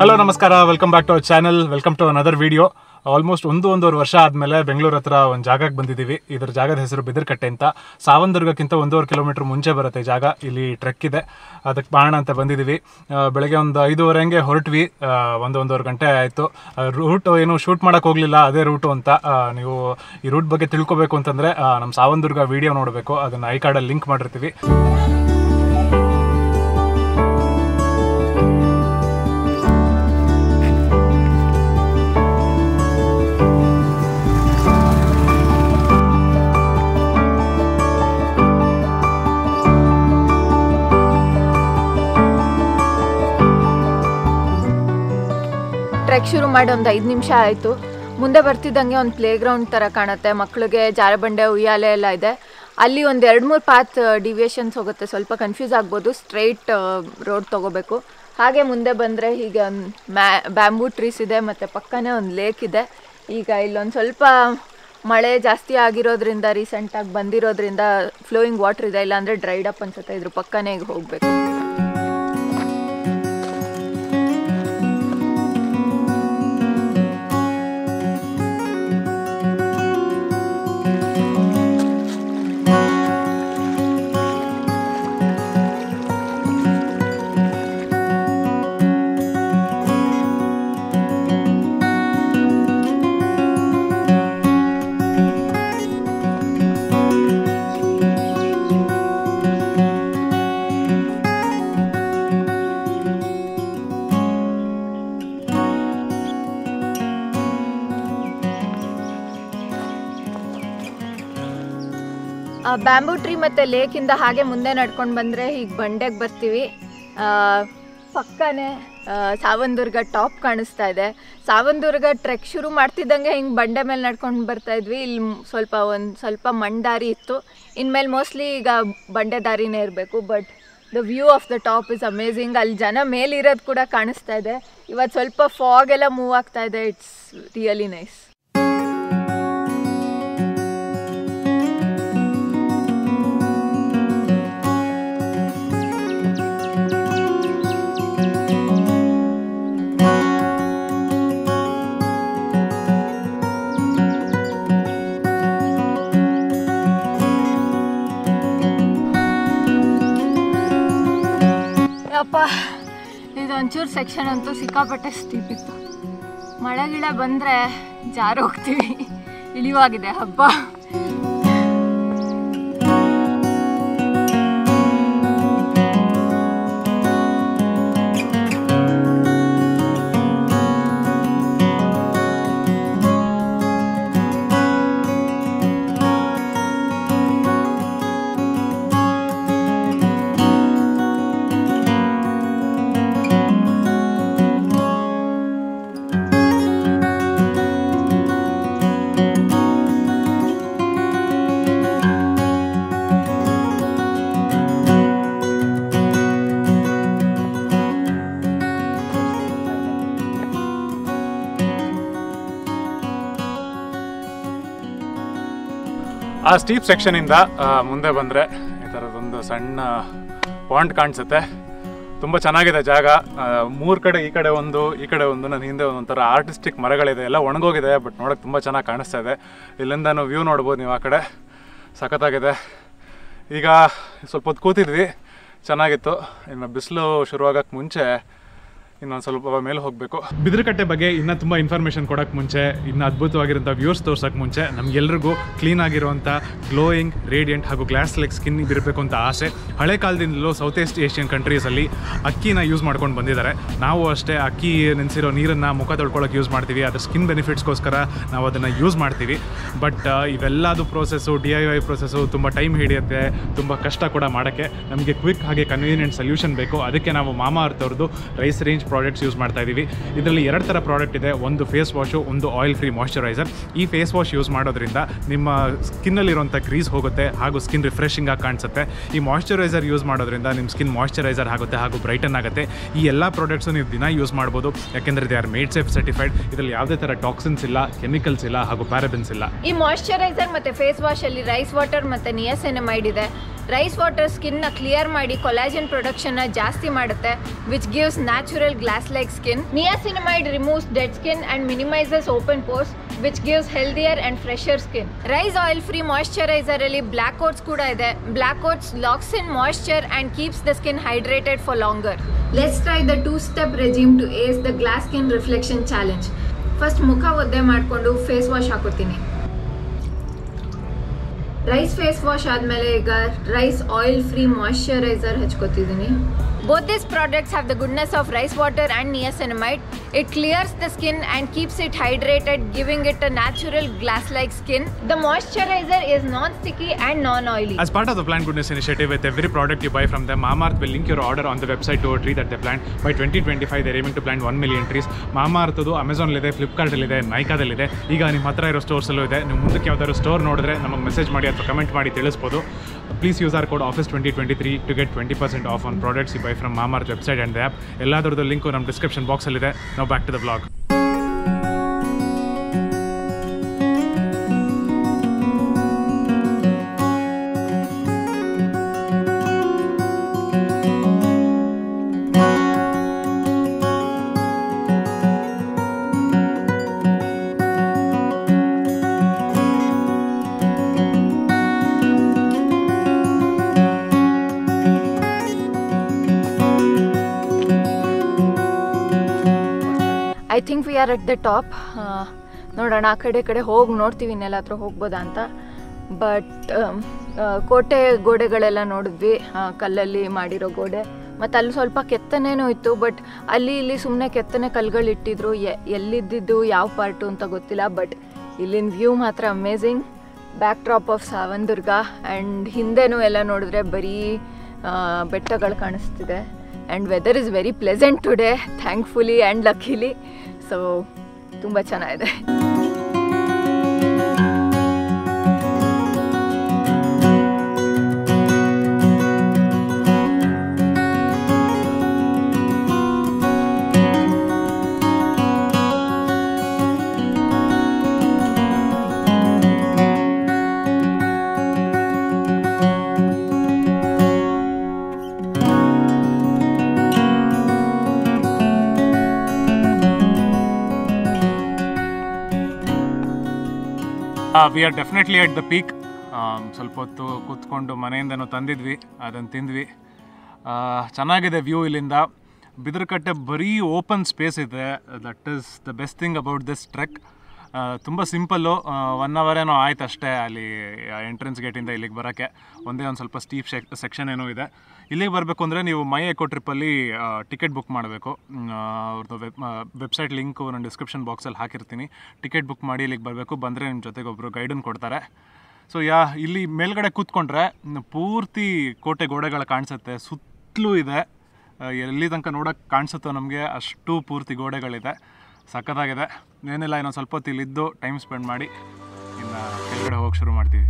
Hello ನಮಸ್ಕಾರ, welcome back to our channel. Welcome to another video. Almost ಒಂದೂವರೆ ವರ್ಷ ಆದಮೇಲೆ ಬೆಂಗಳೂರು ಹತ್ರ ಒಂದು ಜಾಗಕ್ಕೆ ಬಂದಿದ್ದೀವಿ. ಇದರ ಜಾಗದ ಹೆಸರು ಬಿದರಕಟ್ಟೆ ಅಂತ. ಸಾವಂದುರ್ಗಕ್ಕಿಂತ 1.5 ಕಿಲೋಮೀಟರ್ ಮುಂಚೆ ಬರುತ್ತೆ ಜಾಗ. ಇಲ್ಲಿ ಟ್ರೆಕ್ ಇದೆ, ಅದಕ್ಕೆ ಬಾಣ ಅಂತ ಬಂದಿದ್ದೀವಿ. ಬೆಳಗ್ಗೆ ಒಂದು 5:30 ಹಂಗೆ ಹೊರಟ್ವಿ. ಒಂದೂವರೆ ಗಂಟೆ ಆಯಿತು. ರೂಟ್ ಏನು ಶೂಟ್ ಮಾಡೋಕ್ಕೆ ಹೋಗಲಿಲ್ಲ, ಅದೇ ರೂಟು ಅಂತ. ನೀವು ಈ ರೂಟ್ ಬಗ್ಗೆ ತಿಳ್ಕೊಬೇಕು ಅಂತಂದರೆ ನಮ್ಮ ಸಾವಂದುರ್ಗ ವಿಡಿಯೋ ನೋಡಬೇಕು, ಅದನ್ನು ಐ ಕಾರ್ಡಲ್ಲಿ ಲಿಂಕ್ ಮಾಡಿರ್ತೀವಿ. ಟ್ರೆಕ್ ಶುರು ಮಾಡಿ ಒಂದು 5 ನಿಮಿಷ ಆಯಿತು. ಮುಂದೆ ಬರ್ತಿದ್ದಂಗೆ ಒಂದು ಪ್ಲೇ ಗ್ರೌಂಡ್ ಥರ ಕಾಣುತ್ತೆ. ಮಕ್ಕಳಿಗೆ ಜಾರಬಂಡೆ, ಉಯ್ಯಾಲೆ ಎಲ್ಲ ಇದೆ. ಅಲ್ಲಿ ಒಂದು 2-3 ಪಾತ್ ಡಿವಿಯೇಷನ್ಸ್ ಹೋಗುತ್ತೆ. ಸ್ವಲ್ಪ ಕನ್ಫ್ಯೂಸ್ ಆಗ್ಬೋದು. ಸ್ಟ್ರೈಟ್ ರೋಡ್ ತೊಗೋಬೇಕು. ಹಾಗೆ ಮುಂದೆ ಬಂದರೆ ಹೀಗೆ ಒಂದು ಬ್ಯಾಂಬೂ ಟ್ರೀಸ್ ಇದೆ ಮತ್ತು ಪಕ್ಕನೇ ಒಂದು ಲೇಕ್ ಇದೆ. ಈಗ ಇಲ್ಲೊಂದು ಸ್ವಲ್ಪ ಮಳೆ ಜಾಸ್ತಿ ಆಗಿರೋದ್ರಿಂದ, ರೀಸೆಂಟಾಗಿ ಬಂದಿರೋದ್ರಿಂದ ಫ್ಲೋಯಿಂಗ್ ವಾಟರ್ ಇದೆ, ಇಲ್ಲಾಂದರೆ ಡ್ರೈಡ್ ಅಪ್ ಅನ್ಸುತ್ತೆ. ಇದ್ರ ಪಕ್ಕನೇ ಈಗ ಹೋಗಬೇಕು. ಬ್ಯಾಂಬೂ ಟ್ರೀ ಮತ್ತು ಲೇಕಿಂದ ಹಾಗೆ ಮುಂದೆ ನಡ್ಕೊಂಡು ಬಂದರೆ ಹೀಗೆ ಬಂಡೆಗೆ ಬರ್ತೀವಿ. ಪಕ್ಕನೇ ಸಾವಂದುರ್ಗ ಟಾಪ್ ಕಾಣಿಸ್ತಾ ಇದೆ. ಸಾವಂದುರ್ಗ ಟ್ರೆಕ್ ಶುರು ಮಾಡ್ತಿದ್ದಂಗೆ ಹಿಂಗೆ ಬಂಡೆ ಮೇಲೆ ನಡ್ಕೊಂಡು ಬರ್ತಾಯಿದ್ವಿ. ಇಲ್ಲಿ ಸ್ವಲ್ಪ ಮಣ್ಣು ದಾರಿ ಇತ್ತು. ಇನ್ಮೇಲೆ ಮೋಸ್ಟ್ಲಿ ಈಗ ಬಂಡೆ ದಾರಿನೇ ಇರಬೇಕು. But the view of the top is amazing. ಅಲ್ಲಿ ಜನ ಮೇಲಿರೋದು ಕೂಡ ಕಾಣಿಸ್ತಾ ಇದೆ. ಇವತ್ತು ಸ್ವಲ್ಪ ಫಾಗ್ ಎಲ್ಲ ಮೂವ್ ಆಗ್ತಾ ಇದೆ. It's really nice. ಅಪ್ಪ, ಇದೊಂಚೂರು ಸೆಕ್ಷನ್ ಅಂತೂ ಸಿಕ್ಕಾಪಟ್ಟೆ ಸ್ಟೀಪ್ ಇತ್ತು. ಮಳೆ ಗಿಡ ಬಂದರೆ ಜಾರು ಹೋಗ್ತೀವಿ. ಇಳಿವಾಗಿದೆ ಹಬ್ಬ. ಆ ಸ್ಟೀಪ್ ಸೆಕ್ಷನಿಂದ ಮುಂದೆ ಬಂದರೆ ಈ ಥರದೊಂದು ಸಣ್ಣ ಪಾಂಡ್ ಕಾಣಿಸುತ್ತೆ. ತುಂಬ ಚೆನ್ನಾಗಿದೆ ಜಾಗ. 3 ಕಡೆ, ಈ ಕಡೆ ಒಂದು, ಈ ಕಡೆ ಒಂದು, ನನ್ನ ಹಿಂದೆ ಒಂಥರ ಆರ್ಟಿಸ್ಟಿಕ್ ಮರಗಳಿದೆ. ಎಲ್ಲ ಒಣಗೋಗಿದೆ, ಬಟ್ ನೋಡೋಕ್ಕೆ ತುಂಬ ಚೆನ್ನಾಗಿ ಕಾಣಿಸ್ತಾ ಇದೆ. ಇಲ್ಲಿಂದ ವ್ಯೂ ನೋಡ್ಬೋದು ನೀವು. ಆ ಕಡೆ ಸಖತ್ತಾಗಿದೆ. ಈಗ ಸ್ವಲ್ಪ ಹೊತ್ತು ಕೂತಿದ್ವಿ, ಚೆನ್ನಾಗಿತ್ತು. ಇನ್ನು ಬಿಸಿಲು ಶುರುವಾಗಕ್ಕೆ ಮುಂಚೆ ಇನ್ನೊಂದು ಸ್ವಲ್ಪ ಮೇಲೆ ಹೋಗಬೇಕು. ಬಿದರಕಟ್ಟೆ ಬಗ್ಗೆ ಇನ್ನೂ ತುಂಬ ಇನ್ಫಾರ್ಮೇಷನ್ ಕೊಡೋಕ್ಕೆ ಮುಂಚೆ, ಇನ್ನು ಅದ್ಭುತವಾಗಿರೋಂಥ ವ್ಯೂಸ್ ತೋರ್ಸೋಕ್ಕೆ ಮುಂಚೆ, ನಮಗೆಲ್ರಿಗೂ ಕ್ಲೀನ್ ಆಗಿರುವಂಥ ಗ್ಲೋಯಿಂಗ್, ರೇಡಿಯಂಟ್ ಹಾಗೂ ಗ್ಲಾಸ್ ಲೈಕ್ ಸ್ಕಿನ್ ಇರಬೇಕು ಅಂತ ಆಸೆ. ಹಳೆ ಕಾಲದಿಂದಲೂ ಸೌತ್ ಈಸ್ಟ್ ಏಷ್ಯನ್ ಕಂಟ್ರೀಸಲ್ಲಿ ಅಕ್ಕಿನ ಯೂಸ್ ಮಾಡ್ಕೊಂಡು ಬಂದಿದ್ದಾರೆ. ನಾವು ಅಷ್ಟೇ ಅಕ್ಕಿ ನೆನೆಸಿರೋ ನೀರನ್ನು ಮುಖ ತೊಳ್ಕೊಳ್ಳೋಕೆ ಯೂಸ್ ಮಾಡ್ತೀವಿ. ಅದು ಸ್ಕಿನ್ ಬೆನಿಫಿಟ್ಸ್ಗೋಸ್ಕರ ನಾವು ಅದನ್ನು ಯೂಸ್ ಮಾಡ್ತೀವಿ. ಬಟ್ ಇವೆಲ್ಲದು ಪ್ರೋಸೆಸ್ಸು, DIY ಪ್ರೋಸೆಸ್ಸು ತುಂಬ ಟೈಮ್ ಹಿಡಿಯುತ್ತೆ, ತುಂಬ ಕಷ್ಟ ಕೂಡ ಮಾಡೋಕ್ಕೆ. ನಮಗೆ ಕ್ವಿಕ್ ಹಾಗೆ ಕನ್ವೀನಿಯೆಂಟ್ ಸೊಲ್ಯೂಷನ್ ಬೇಕು. ಅದಕ್ಕೆ ನಾವು ಮಾಮಾ ಅರ್ತ್ ಅವ್ರದ್ದು ರೈಸ್ ರೇಂಜ್ ಪ್ರಾಡಕ್ಟ್ಸ್ ಯೂಸ್ ಮಾಡ್ತಾ ಇದ್ದೀವಿ. ಇದರಲ್ಲಿ 2 ಥರ ಪ್ರಾಡಕ್ಟ್ ಇದೆ. ಒಂದು ಫೇಸ್ ವಾಶು, ಒಂದು ಆಯಿಲ್ ಫ್ರೀ ಮಾಯ್ಶ್ಚರೈಸರ್. ಈ ಫೇಸ್ ವಾಶ್ ಯೂಸ್ ಮಾಡೋದ್ರಿಂದ ನಿಮ್ಮ ಸ್ಕಿನ್ನಲ್ಲಿರುವಂಥ ಗ್ರೀಸ್ ಹೋಗುತ್ತೆ ಹಾಗೂ ಸ್ಕಿನ್ ರಿಫ್ರೆಶಿಂಗ್ ಆಗಿ ಕಾಣಿಸುತ್ತೆ. ಈ ಮಾಯ್ಶ್ಚರೈಸರ್ ಯೂಸ್ ಮಾಡೋದ್ರಿಂದ ನಿಮ್ಮ ಸ್ಕಿನ್ ಮಾಯ್ಶ್ಚರೈಸರ್ ಆಗುತ್ತೆ ಹಾಗೂ ಬ್ರೈಟನ್ ಆಗುತ್ತೆ. ಈ ಎಲ್ಲ ಪ್ರಾಡಕ್ಟ್ಸು ನೀವು ದಿನ ಯೂಸ್ ಮಾಡ್ಬೋದು, ಯಾಕೆಂದರೆ they are made safe certified. ಇದರಲ್ಲಿ ಯಾವುದೇ ಥರ ಟಾಕ್ಸಿನ್ಸ್ ಇಲ್ಲ, ಕೆಮಿಕಲ್ಸ್ ಇಲ್ಲ ಹಾಗೂ ಪ್ಯಾರಾಬೆನ್ಸ್ ಇಲ್ಲ. ಈ ಮಾಯ್ಶ್ಚರೈಸರ್ ಮತ್ತು ಫೇಸ್ ವಾಶಲ್ಲಿ ರೈಸ್ ವಾಟರ್ ಮತ್ತು ನಿಯಾಸಿನಮೈಡ್ ಇದೆ. ರೈಸ್ ವಾಟರ್ ಸ್ಕಿನ್ನ ಕ್ಲಿಯರ್ ಮಾಡಿ ಕೊಲಾಜನ್ ಪ್ರೊಡಕ್ಷನ್ನ ಜಾಸ್ತಿ ಮಾಡುತ್ತೆ, which gives natural glass like skin. Niacinamide removes dead skin and minimises open pores, which gives healthier and fresher skin. Rice oil free moisturizer ಅಲ್ಲಿ black oats ಕೂಡ ಇದೆ. Black oats locks in moisture and keeps the skin hydrated for longer. Let's try the 2-step regime to ace the glass skin reflection challenge. First ಮುಖ ಒದ್ದೆ ಮಾಡಿಕೊಂಡು face wash ಹಾಕೋತೀನಿ. Rice face wash ಆದಮೇಲೆ ಈಗ rice oil free moisturiser ಹಚ್ಕೋತಿದ್ದೀನಿ. Both these products have the goodness of rice water and niacinamide. It clears the skin and keeps it hydrated, giving it a natural glass-like skin. The moisturizer is non-sticky and non-oily. As part of the Plant Goodness initiative, with every product you buy from them, Mamaearth will link your order on the website to a tree that they plant. By 2025, they're aiming to plant 1 million trees. Mamaearth Amazon ಇದೆ, Flipkart ಇದೆ, Nykaa ಇದೆ. ಈಗ ನಿಮ್ಮ ಹತ್ರ ಇರೋ stores ಅಲ್ಲೂ ಇದೆ. ನೀವು ಮುಂದಕ್ಕೆ ಯಾವ್ದಾದ್ರು ಸ್ಟೋರ್ ನೋಡಿದ್ರೆ ನಮಗೆ ಮೆಸೇಜ್ ಮಾಡಿ ಅಥವಾ ಕಮೆಂಟ್ ಮಾಡಿ ತಿಳಿಸ್ಬೋದು. Please use our code OFFICE2023 to get 20% off on products you buy from Mamaearth website and the app. ಎಲ್ಲಾದ್ರದ್ದು ಲಿಂಕು ನಮ್ಮ ಡಿಸ್ಕ್ರಿಪ್ಷನ್ ಬಾಕ್ಸಲ್ಲಿದೆ. Now back to the vlog. I think we are at the top. ನೋಡೋಣ ಆ ಕಡೆ ಹೋಗಿ ನೋಡ್ತೀವಿ ಇನ್ನೆಲ್ಲ ಹತ್ರ ಹೋಗ್ಬೋದಾ ಅಂತ. ಬಟ್ ಕೋಟೆ ಗೋಡೆಗಳೆಲ್ಲ ನೋಡಿದ್ವಿ, ಕಲ್ಲಲ್ಲಿ ಮಾಡಿರೋ ಗೋಡೆ. ಮತ್ತು ಅಲ್ಲಿ ಸ್ವಲ್ಪ ಕೆತ್ತನೇನೂ ಇತ್ತು, ಬಟ್ ಅಲ್ಲಿ ಇಲ್ಲಿ ಸುಮ್ಮನೆ ಕೆತ್ತನೆ ಕಲ್ಗಳಿಟ್ಟಿದ್ರು. ಎಲ್ಲಿದ್ದಿದ್ದು ಯಾವ ಪಾರ್ಟು ಅಂತ ಗೊತ್ತಿಲ್ಲ. ಬಟ್ ಇಲ್ಲಿನ ವ್ಯೂ ಮಾತ್ರ amazing. Backdrop of Savandurga and ಹಿಂದೆನೂ ಎಲ್ಲ ನೋಡಿದ್ರೆ ಬರೀ ಬೆಟ್ಟಗಳು ಕಾಣಿಸ್ತಿದೆ. And weather is very pleasant today, thankfully and luckily. So ತುಂಬ ಚೆನ್ನಾಗಿದೆ. We are definitely at the peak. ಸ್ವಲ್ಪ ಹೊತ್ತು ಕೂತ್ಕೊಂಡು ಮನೆಯಿಂದನೂ ತಂದಿದ್ವಿ, ಅದನ್ನು ತಿಂದ್ವಿ. ಚೆನ್ನಾಗಿದೆ ವ್ಯೂ ಇಲ್ಲಿಂದ. ಬಿದರಕಟ್ಟೆ ಬರೀ ಓಪನ್ ಸ್ಪೇಸ್ ಇದೆ. That is the best thing about this trek. ತುಂಬ ಸಿಂಪಲ್ಲು, 1 hour ಏನೋ ಆಯ್ತು ಅಷ್ಟೇ ಅಲ್ಲಿ ಎಂಟ್ರೆನ್ಸ್ ಗೇಟಿಂದ ಇಲ್ಲಿಗೆ ಬರೋಕ್ಕೆ. ಒಂದೇ ಒಂದು ಸ್ವಲ್ಪ ಸ್ಟೀಪ್ ಸೆಕ್ಷನ್ ಏನೋ ಇದೆ. ಇಲ್ಲಿಗೆ ಬರಬೇಕು ಅಂದರೆ ನೀವು ಮೈ ಎಕೋ ಟ್ರಿಪ್ಪಲ್ಲಿ ಟಿಕೆಟ್ ಬುಕ್ ಮಾಡಬೇಕು. ಅವ್ರದ್ದು ವೆಬ್ಸೈಟ್ ಲಿಂಕು ನಾನು ಡಿಸ್ಕ್ರಿಪ್ಷನ್ ಬಾಕ್ಸಲ್ಲಿ ಹಾಕಿರ್ತೀನಿ. ಟಿಕೆಟ್ ಬುಕ್ ಮಾಡಿ ಇಲ್ಲಿಗೆ ಬರಬೇಕು. ಬಂದರೆ ನಿಮ್ಮ ಜೊತೆಗೆ ಒಬ್ಬರು ಗೈಡನ್ನು ಕೊಡ್ತಾರೆ. ಸೊ ಇಲ್ಲಿ ಮೇಲ್ಗಡೆ ಕೂತ್ಕೊಂಡ್ರೆ ಪೂರ್ತಿ ಕೋಟೆ ಗೋಡೆಗಳು ಕಾಣಿಸುತ್ತೆ. ಸುತ್ತಲೂ ಇದೆ, ಎಲ್ಲಿ ತನಕ ನೋಡೋಕ್ಕೆ ಕಾಣಿಸುತ್ತೋ ನಮಗೆ ಅಷ್ಟು ಪೂರ್ತಿ ಗೋಡೆಗಳಿದೆ. ಸಖತ್ತಾಗಿದೆ. ಏನಿಲ್ಲ, ಇನ್ನೊಂದು ಸ್ವಲ್ಪ ಹೊತ್ತು ಇಲ್ಲಿದ್ದು ಟೈಮ್ ಸ್ಪೆಂಡ್ ಮಾಡಿ ಇನ್ನು ಕೆಳಗಡೆ ಹೋಗಿ ಶುರು ಮಾಡ್ತೀವಿ.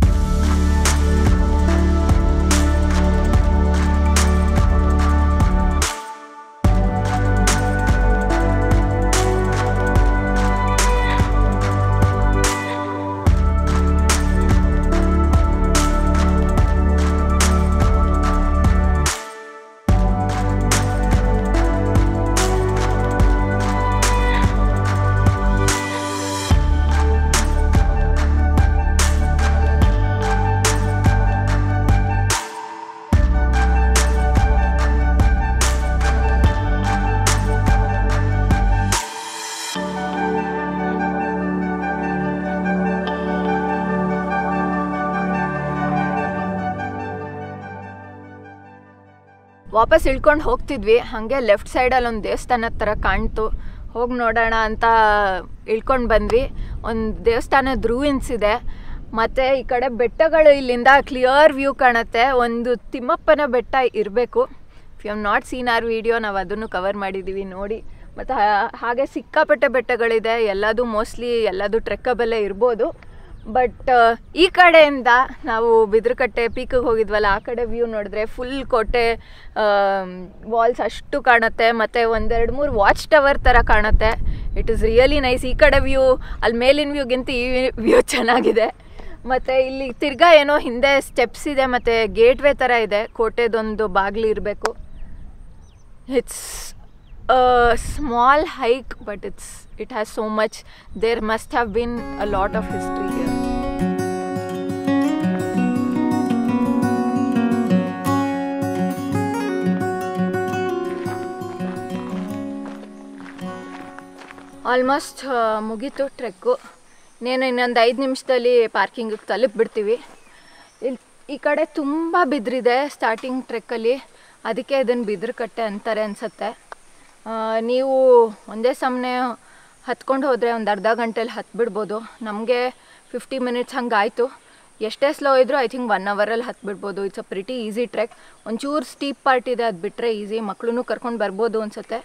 ವಾಪಸ್ ಇಳ್ಕೊಂಡು ಹೋಗ್ತಿದ್ವಿ. ಹಾಗೆ ಲೆಫ್ಟ್ ಸೈಡಲ್ಲಿ ಒಂದು ದೇವಸ್ಥಾನದ ಥರ ಕಾಣ್ತು. ಹೋಗಿ ನೋಡೋಣ ಅಂತ ಇಳ್ಕೊಂಡು ಬಂದ್ವಿ. ಒಂದು ದೇವಸ್ಥಾನದ ರೂಯಿನ್ಸ್ ಇದೆ. ಮತ್ತು ಈ ಕಡೆ ಬೆಟ್ಟಗಳು ಇಲ್ಲಿಂದ ಕ್ಲಿಯರ್ ವ್ಯೂ ಕಾಣುತ್ತೆ. ಒಂದು ತಿಮ್ಮಪ್ಪನ ಬೆಟ್ಟ ಇರಬೇಕು. If you have not seen our video, ನಾವು ಅದನ್ನು ಕವರ್ ಮಾಡಿದ್ದೀವಿ, ನೋಡಿ. ಮತ್ತು ಹಾಗೆ ಸಿಕ್ಕಾಪಟ್ಟೆ ಬೆಟ್ಟಗಳಿದೆ. ಎಲ್ಲದು ಮೋಸ್ಟ್ಲಿ ಎಲ್ಲದು ಟ್ರೆಕ್ಕಬಲ್ಲೇ ಇರ್ಬೋದು. ಬಟ್ ಈ ಕಡೆಯಿಂದ ನಾವು ಬಿದರಕಟ್ಟೆ ಪೀಕಿಗೆ ಹೋಗಿದ್ವಲ್ಲ, ಆ ಕಡೆ ವ್ಯೂ ನೋಡಿದ್ರೆ ಫುಲ್ ಕೋಟೆ ವಾಲ್ಸ್ ಅಷ್ಟು ಕಾಣುತ್ತೆ. ಮತ್ತು 1-2-3 ವಾಚ್ ಟವರ್ ಥರ ಕಾಣುತ್ತೆ. It is really nice. ಈ ಕಡೆ ವ್ಯೂ ಅಲ್ಲಿ ಮೇಲಿನ ವ್ಯೂಗಿಂತ ಈ ವ್ಯೂ ಚೆನ್ನಾಗಿದೆ. ಮತ್ತು ಇಲ್ಲಿ ತಿರ್ಗಾ ಏನೋ ಹಿಂದೆ ಸ್ಟೆಪ್ಸ್ ಇದೆ ಮತ್ತು ಗೇಟ್ವೇ ಥರ ಇದೆ, ಕೋಟೆದೊಂದು ಬಾಗಿಲು ಇರಬೇಕು. It's small hike but it has so much. There must have been a lot of history here. Almost ಮುಗೀತು ಟ್ರೆಕ್ಕು. ಇನ್ನೊಂದು 5 ನಿಮಿಷದಲ್ಲಿ ಪಾರ್ಕಿಂಗಿಗೆ ತಲುಪಿಬಿಡ್ತೀವಿ. ಇಲ್ಲಿ ಈ ಕಡೆ ತುಂಬ ಬಿದ್ರಿದೆ ಸ್ಟಾರ್ಟಿಂಗ್ ಟ್ರೆಕ್ಕಲ್ಲಿ, ಅದಕ್ಕೆ ಇದನ್ನು ಬಿದ್ರ ಕಟ್ಟೆ ಅಂತಾರೆ ಅನಿಸುತ್ತೆ. ನೀವು ಒಂದೇ ಸಮನೆ ಹತ್ಕೊಂಡು ಹೋದರೆ ಒಂದು ಅರ್ಧ ಗಂಟೆಲಿ ಹತ್ಬಿಡ್ಬೋದು. ನಮಗೆ 50 ಮಿನಿಟ್ಸ್ ಹಂಗಾಯಿತು. ಎಷ್ಟೇ ಸ್ಲೋ ಇದ್ದರೂ ಐ ಥಿಂಕ್ 1 ಅವರಲ್ಲಿ ಹತ್ಬಿಡ್ಬೋದು. It's a pretty easy trek. ಒಂಚೂರು ಸ್ಟೀಪ್ ಪಾರ್ಟ್ ಇದೆ, ಅದು ಬಿಟ್ಟರೆ ಈಸಿ. ಮಕ್ಕಳನ್ನೂ ಕರ್ಕೊಂಡು ಬರ್ಬೋದು ಅನಿಸುತ್ತೆ.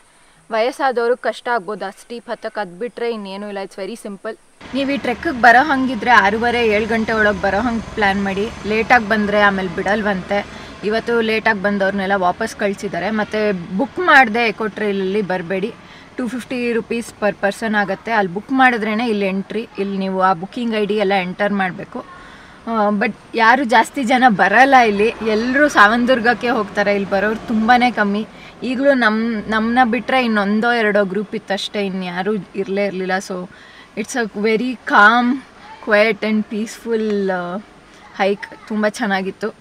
ವಯಸ್ಸಾದವ್ರಿಗೆ ಕಷ್ಟ ಆಗ್ಬೋದು ಆ ಸ್ಟೀಪ್ ಹತ್ತಕ್ಕೆ, ಅದು ಬಿಟ್ಟರೆ ಇನ್ನೇನು ಇಲ್ಲ. It's very simple. ನೀವು ಈ ಟ್ರೆಕ್ಕಿಗೆ ಬರೋ ಹಂಗಿದ್ರೆ 6:30-7 ಗಂಟೆ ಒಳಗೆ ಬರೋ ಹಂಗೆ ಪ್ಲ್ಯಾನ್ ಮಾಡಿ. ಲೇಟಾಗಿ ಬಂದರೆ ಆಮೇಲೆ ಬಿಡಲ್ವಂತೆ. ಇವತ್ತು ಲೇಟಾಗಿ ಬಂದವ್ರನ್ನೆಲ್ಲ ವಾಪಸ್ ಕಳಿಸಿದ್ದಾರೆ. ಮತ್ತು ಬುಕ್ ಮಾಡಿದೆ ಎಕೋ ಟ್ರೈಲಲ್ಲಿ ಬರಬೇಡಿ. 250 rupees ಪರ್ ಪರ್ಸನ್ ಆಗುತ್ತೆ. ಅಲ್ಲಿ ಬುಕ್ ಮಾಡಿದ್ರೇ ಇಲ್ಲಿ ಎಂಟ್ರಿ. ಇಲ್ಲಿ ನೀವು ಆ ಬುಕ್ಕಿಂಗ್ ID ಎಲ್ಲ ಎಂಟರ್ ಮಾಡಬೇಕು. ಬಟ್ ಯಾರು ಜಾಸ್ತಿ ಜನ ಬರಲ್ಲ ಇಲ್ಲಿ. ಎಲ್ಲರೂ ಸಾವಂದುರ್ಗಕ್ಕೆ ಹೋಗ್ತಾರೆ. ಇಲ್ಲಿ ಬರೋರು ತುಂಬಾ ಕಮ್ಮಿ. ಈಗಲೂ ನಮ್ಮನ್ನ ಬಿಟ್ಟರೆ ಇನ್ನೊಂದೋ ಎರಡೋ ಗ್ರೂಪ್ ಇತ್ತಷ್ಟೇ, ಇನ್ಯಾರೂ ಇರಲಿಲ್ಲ. So it's a very calm, quiet and peaceful hike. ತುಂಬ ಚೆನ್ನಾಗಿತ್ತು.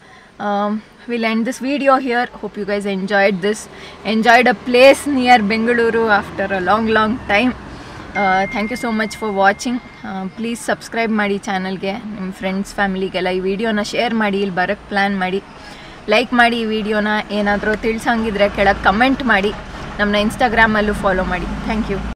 We'll end this video here. Hope you guys enjoyed a place near Bengaluru after a long time. Thank you so much for watching. Please subscribe ಮಾಡಿ ಚಾನಲ್ಗೆ. ನಿಮ್ಮ friends ಫ್ಯಾಮಿಲಿಗೆಲ್ಲ ಈ ವಿಡಿಯೋನ share ಮಾಡಿ. ಇಲ್ಲಿ ಬರೋಕ್ಕೆ ಪ್ಲ್ಯಾನ್ ಮಾಡಿ. ಲೈಕ್ ಮಾಡಿ ಈ ವಿಡಿಯೋನ. ಏನಾದರೂ ತಿಳಿಸಂಗಿದ್ರೆ ಕೆಳಗೆ ಕಮೆಂಟ್ ಮಾಡಿ. ನಮ್ಮನ್ನ ಇನ್ಸ್ಟಾಗ್ರಾಮಲ್ಲೂ ಫಾಲೋ ಮಾಡಿ. Thank you.